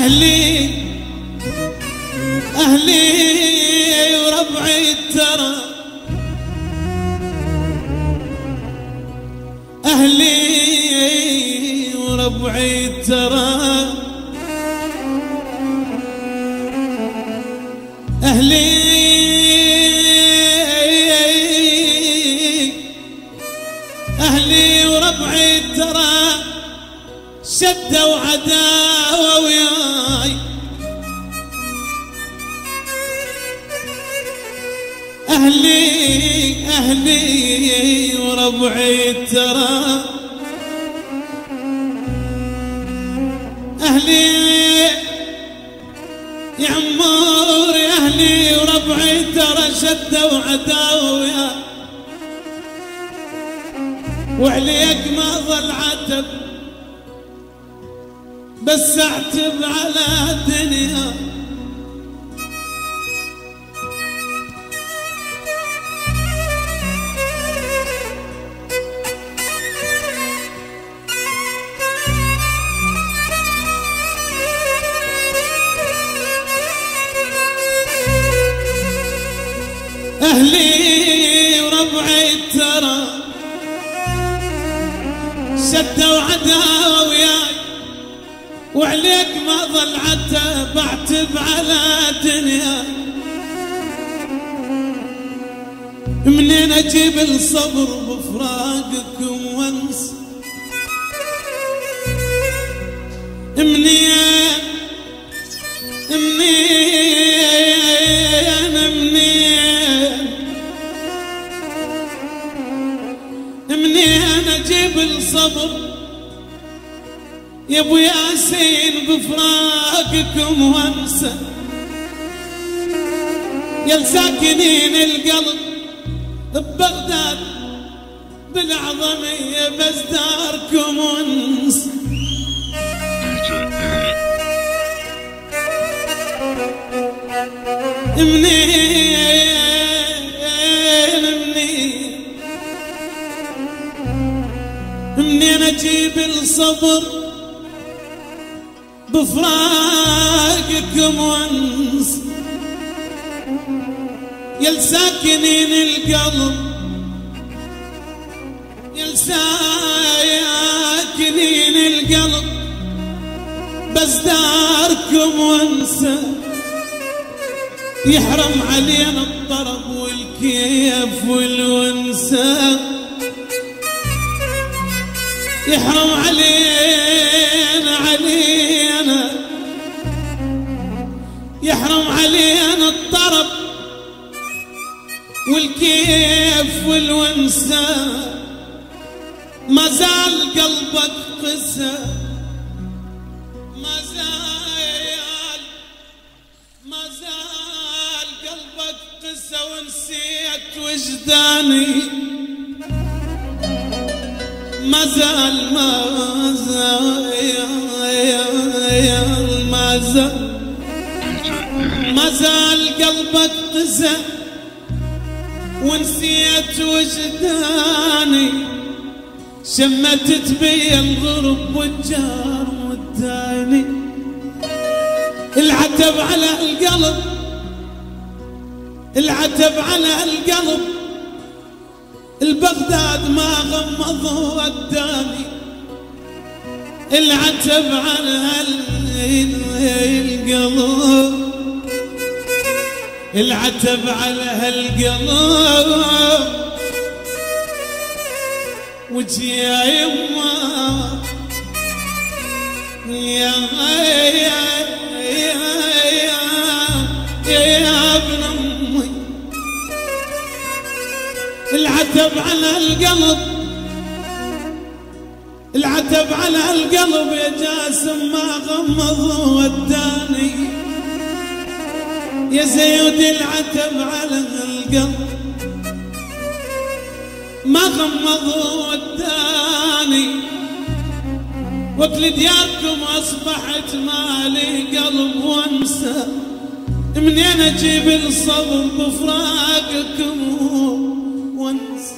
أهلي وربعي ترى، أهلي وربعي ترى، أهلي وربعي ترى شدة وعداوة وياي. أهلي وربعي ترى، أهلي يا عموري، أهلي وربعي ترى شدة وعداوة وياي. وعليك ما ظل عتب بس اعتب على الدنيا. أهلي وربعي ترى شدة وعداوة وياي. وعليك ما ظل عتب اعتب على الدنيا. منين اجيب الصبر بفراقكم وانسى؟ منين اجيب الصبر يا ابو ياسين بفراقكم وانسى؟ يا ساكنين القلب ببغداد بالعظمية بس داركم وانسى. منين اجيب الصبر بفراقكم وانسى؟ يا ساكنين القلب، يا ساكنين القلب بس داركم وانسى. يحرم علينا الطرب والكيف والونسة، يحرم علينا يحرم علينا الطرب والكيف والونسة. ما زال قلبك قسى، ما زال قلبك قسى ونسيت وجداني. ما زال قلبك قسى ونسيت وجداني. شمتت بي الغرب والجار والداني. العتب على القلب، العتب على القلب، البغداد ما غمض وداني. العتب على القلب، العتب على هالقلب. وجي يا يما يا ابن امي. العتب على القلب، العتب على القلب يا جاسم ما غمض وداني. يا زيود العتب على القلب ما غمض وداني. وكل دياركم اصبحت مالي قلب وانسى. منين اجيب الصبر بفراقكم وانسى؟